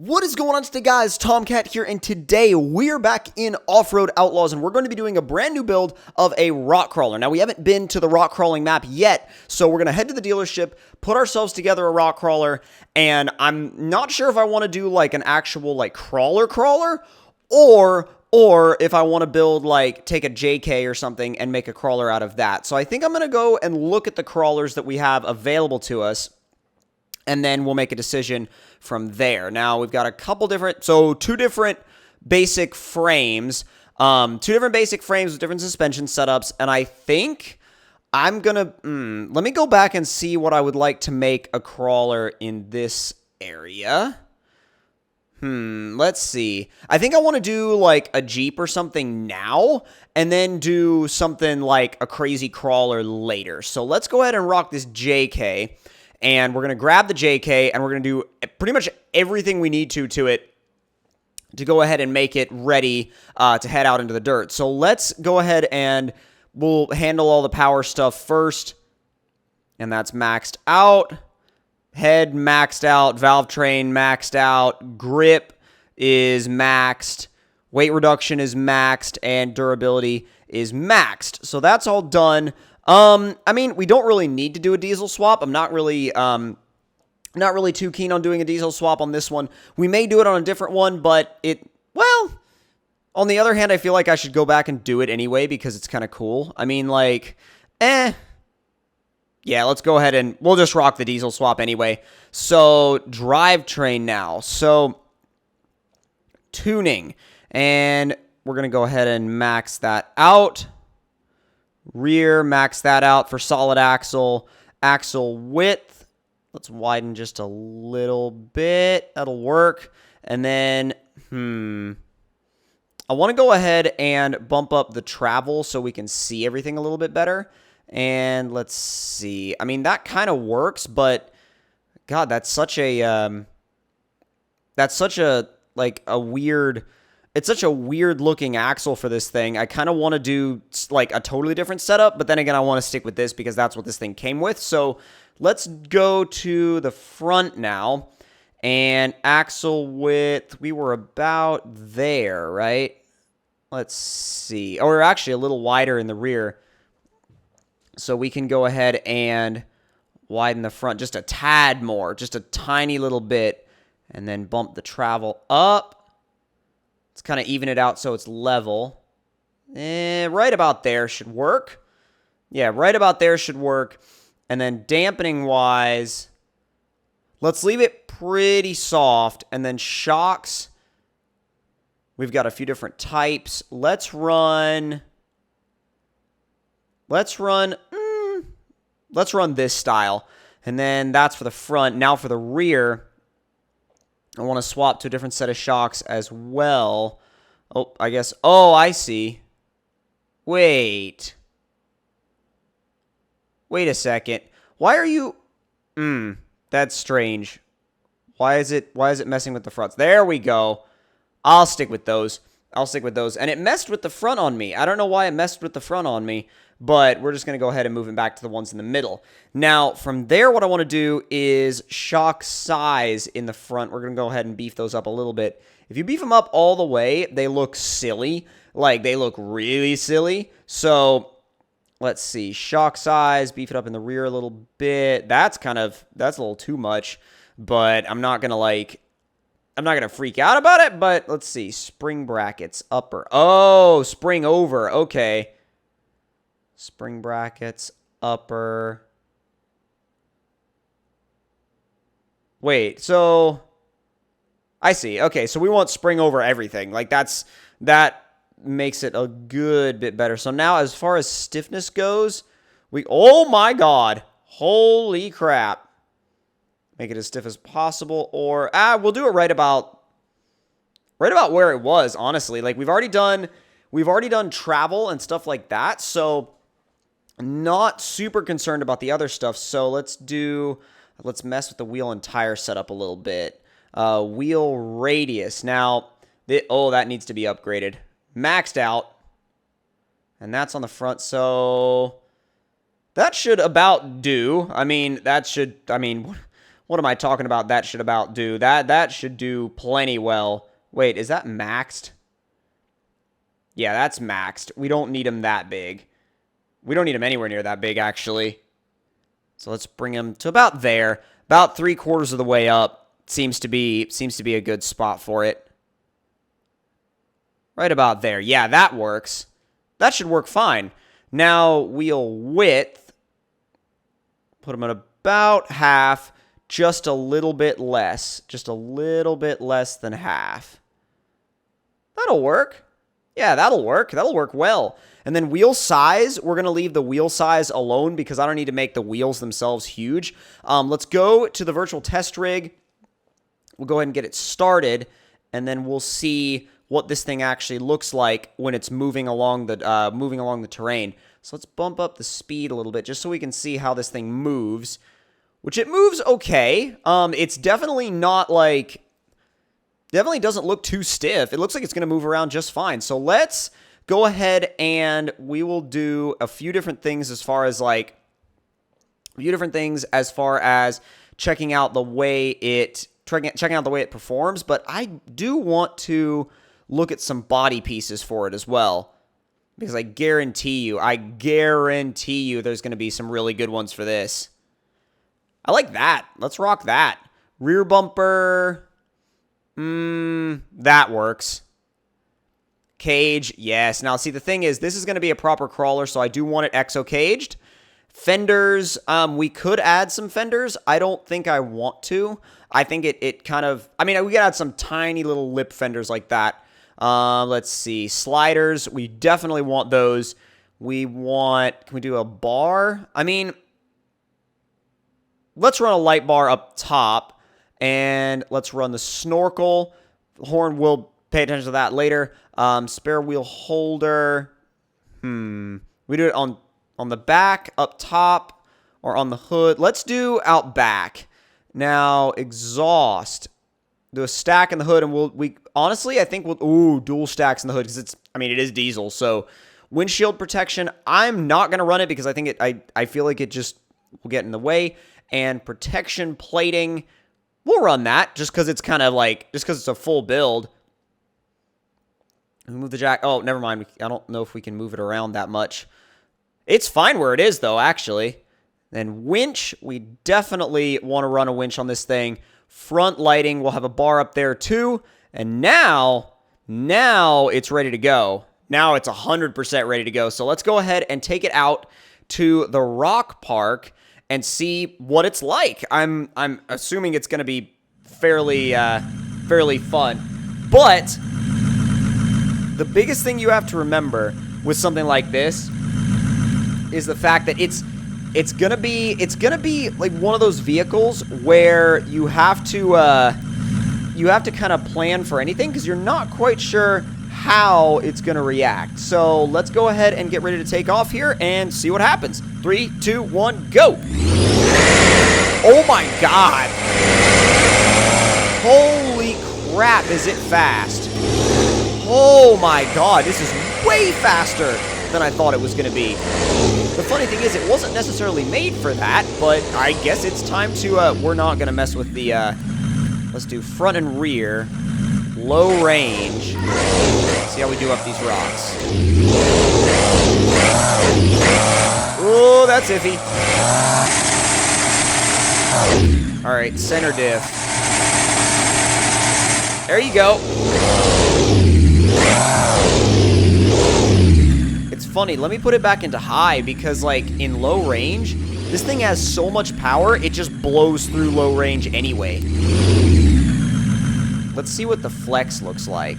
What is going on today, guys? Tomcat here, and today we're back in Off-Road Outlaws, and we're going to be doing a brand new build of a rock crawler. Now, we haven't been to the rock crawling map yet, so we're going to head to the dealership, put ourselves together a rock crawler, and I'm not sure if I want to do like an actual like crawler, or if I want to build like take a JK or something and make a crawler out of that. So I think I'm going to go and look at the crawlers that we have available to us, and then we'll make a decision from there. Now, we've got a couple different, so two different basic frames with different suspension setups, and I think I'm gonna, let me go back and see what I would like to make a crawler in this area. Let's see. I think I want to do like a Jeep or something now, and then do something like a crazy crawler later. So let's go ahead and rock this JK. And we're going to grab the JK, and we're going to do pretty much everything we need to it to go ahead and make it ready to head out into the dirt. So let's go ahead and we'll handle all the power stuff first. And that's maxed out. Head maxed out. Valve train maxed out. Grip is maxed. Weight reduction is maxed. And durability is maxed. So that's all done. I mean, we don't really need to do a diesel swap. I'm not really too keen on doing a diesel swap on this one. We may do it on a different one, but well, on the other hand, I feel like I should go back and do it anyway because it's kind of cool. I mean, like, yeah, let's go ahead and we'll just rock the diesel swap anyway. So, drivetrain now. So, tuning. And we're going to go ahead and max that out. Rear, max that out for solid axle. Axle width, let's widen just a little bit. That'll work. And then, I want to go ahead and bump up the travel so we can see everything a little bit better. And let's see. I mean, that kind of works, but God, that's such a like a weird. It's such a weird looking axle for this thing. I kind of want to do like a totally different setup, but then again, I want to stick with this because that's what this thing came with. So let's go to the front now. And axle width, we were about there, right? Let's see. Oh, we're actually a little wider in the rear. So we can go ahead and widen the front just a tad more, just a tiny little bit, and then bump the travel up. Let's kind of even it out so it's level. Right about there should work. Yeah, right about there should work. And then dampening-wise, let's leave it pretty soft. And then shocks, we've got a few different types. Let's run this style. And then that's for the front. Now for the rear, I want to swap to a different set of shocks as well. Oh, I guess. Oh, I see. Wait a second. Why are you... that's strange. Why is it messing with the fronts? There we go. I'll stick with those. And it messed with the front on me. I don't know why it messed with the front on me, but we're just going to go ahead and move it back to the ones in the middle. Now, from there, what I want to do is shock size in the front. We're going to go ahead and beef those up a little bit. If you beef them up all the way, they look silly. Like, they look really silly. So, let's see. Shock size, beef it up in the rear a little bit. That's a little too much, but I'm not going to freak out about it, but let's see. Spring brackets, upper. Oh, spring over. Okay. Spring brackets, upper. Wait, so I see. Okay, so we want spring over everything. Like that makes it a good bit better. So now as far as stiffness goes, oh my God. Holy crap. Make it as stiff as possible, or we'll do it right about where it was, honestly. Like we've already done travel and stuff like that, so not super concerned about the other stuff. So let's mess with the wheel and tire setup a little bit. Wheel radius. Now, that needs to be upgraded. Maxed out. And that's on the front, so that should about do. I mean, what What am I talking about? That should about do. That should do plenty well. Wait, is that maxed? Yeah, that's maxed. We don't need him that big. We don't need him anywhere near that big, actually. So let's bring him to about there. About 3/4 of the way up. Seems to be a good spot for it. Right about there. Yeah, that works. That should work fine. Now, wheel width. Put him at about half. Just a little bit less. Just a little bit less than half. That'll work. Yeah, that'll work. That'll work well. And then wheel size, we're going to leave the wheel size alone because I don't need to make the wheels themselves huge. Let's go to the virtual test rig. We'll go ahead and get it started, and then we'll see what this thing actually looks like when it's moving along the terrain. So let's bump up the speed a little bit just so we can see how this thing moves, which it moves okay. It's definitely not like, definitely doesn't look too stiff. It looks like it's going to move around just fine. So let's go ahead and we will do a few different things as far as checking out the way it performs, but I do want to look at some body pieces for it as well, because I guarantee you there's going to be some really good ones for this. I like that. Let's rock that. Rear bumper. That works. Cage, yes. Now, see, the thing is, this is going to be a proper crawler, so I do want it exo-caged. Fenders, we could add some fenders. I don't think I want to. I think it kind of, I mean, we could add some tiny little lip fenders like that. Let's see. Sliders, we definitely want those. Can we do a bar? I mean, let's run a light bar up top, and let's run the snorkel. The horn, we'll pay attention to that later. Spare wheel holder. We do it on the back, up top, or on the hood. Let's do out back. Now, exhaust. Do a stack in the hood, and honestly, I think we'll dual stacks in the hood, because it is diesel, so windshield protection, I'm not going to run it because I think I feel like it just will get in the way. And protection plating, we'll run that just because it's kind of like, just because it's a full build. Move the jack. Oh, never mind. I don't know if we can move it around that much. It's fine where it is, though, actually. Then winch, we definitely want to run a winch on this thing. Front lighting, we'll have a bar up there, too. And now it's ready to go. Now it's 100% ready to go. So let's go ahead and take it out to the rock park and see what it's like. I'm assuming it's going to be fairly fun. But the biggest thing you have to remember with something like this is the fact that it's gonna be like one of those vehicles where you have to kind of plan for anything, because you're not quite sure how it's gonna react. So let's go ahead and get ready to take off here and see what happens. 3, 2, 1, go! Oh my god! Holy crap, is it fast? Oh my god, this is way faster than I thought it was going to be. The funny thing is, it wasn't necessarily made for that, but I guess it's time to, we're not going to mess with the, let's do front and rear, low range. See how we do up these rocks. Oh, that's iffy. Alright, center diff. There you go. It's funny, let me put it back into high, because like in low range, this thing has so much power, it just blows through low range anyway. Let's see what the flex looks like.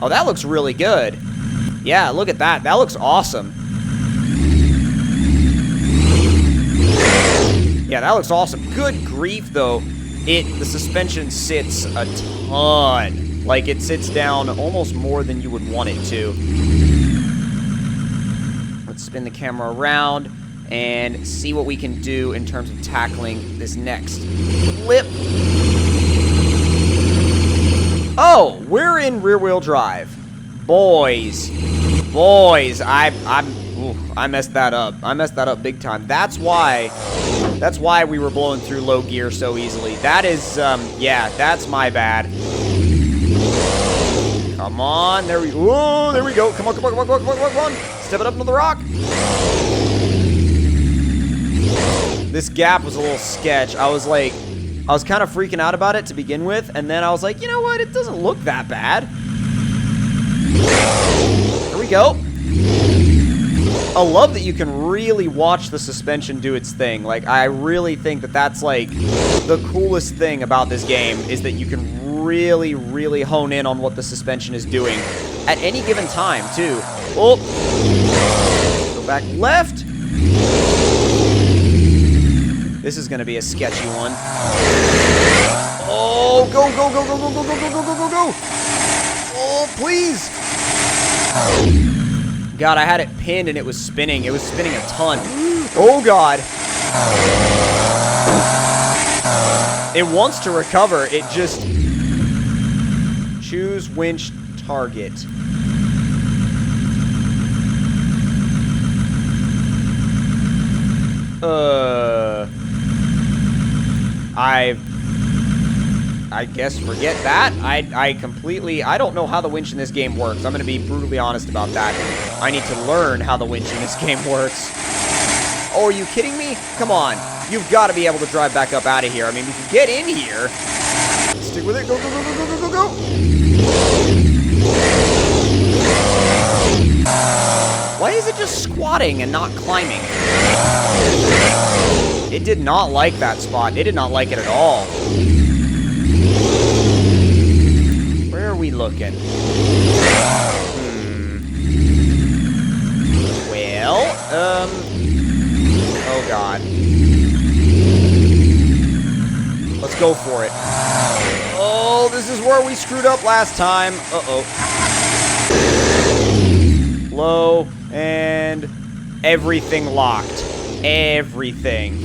Oh, that looks really good. Yeah, look at that. That looks awesome. Yeah, that looks awesome. Good grief, though. The suspension sits a ton. Like, it sits down almost more than you would want it to. Let's spin the camera around and see what we can do in terms of tackling this next flip. Oh, we're in rear-wheel drive. Boys, I messed that up. I messed that up big time. That's why That's why we were blowing through low gear so easily. That is, yeah, that's my bad. Come on, there we go. Come on, come on, come on, come on, come on, come on. Step it up into the rock. This gap was a little sketch. I was kind of freaking out about it to begin with, and then I was like, you know what? It doesn't look that bad. Here we go. I love that you can really watch the suspension do its thing. Like, I really think that that's, like, the coolest thing about this game is that you can really, really hone in on what the suspension is doing at any given time, too. Oh! Go back left. This is going to be a sketchy one. Oh, go, go, go, go, go, go, go, go, go, go, go, go. Oh, please. God, I had it pinned and it was spinning. It was spinning a ton. Oh, God. It wants to recover. It just... Choose winch target. I guess forget that. I don't know how the winch in this game works. I'm going to be brutally honest about that. I need to learn how the winch in this game works. Oh, are you kidding me? Come on. You've got to be able to drive back up out of here. I mean, we can get in here. Stick with it. Go, go, go, go, go, go, go, go. Why is it just squatting and not climbing? It did not like that spot. It did not like it at all. Where are we looking? Well, oh God. Let's go for it. Oh, this is where we screwed up last time. Uh-oh. Low, and everything locked. Everything.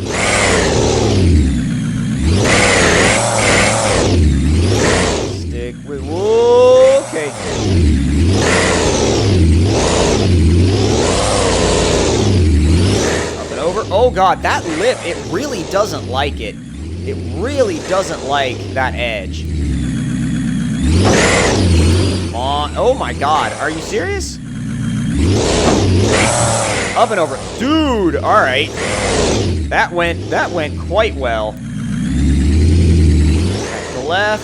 Stick with... Whoa, okay. Up and over. Oh, God, that lip, it really doesn't like it. It really doesn't like that edge. Come on. Oh, my God. Are you serious? Up and over. Dude, all right. That went quite well. Back to the left.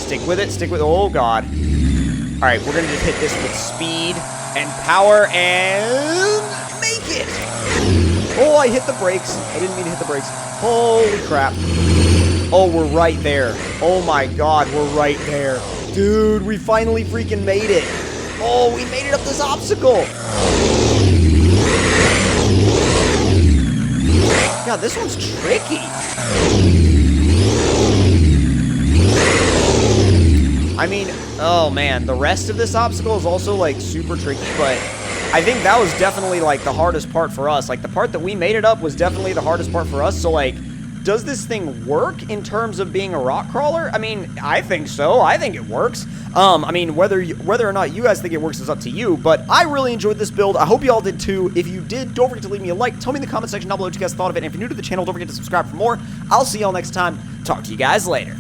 Stick with it, stick with it. Oh, God. All right, we're going to just hit this with speed and power and make it. Oh, I hit the brakes. I didn't mean to hit the brakes. Holy crap. Oh, we're right there. Oh, my God, we're right there. Dude, we finally freaking made it. Oh, we made it up this obstacle. God, this one's tricky. I mean, oh man, the rest of this obstacle is also like super tricky, but I think that was definitely like the hardest part for us. Like the part that we made it up was definitely the hardest part for us. So like, does this thing work in terms of being a rock crawler? I mean, I think so. I think it works. I mean, whether or not you guys think it works is up to you, but I really enjoyed this build. I hope you all did too. If you did, don't forget to leave me a like. Tell me in the comment section down below what you guys thought of it. And if you're new to the channel, don't forget to subscribe for more. I'll see y'all next time. Talk to you guys later.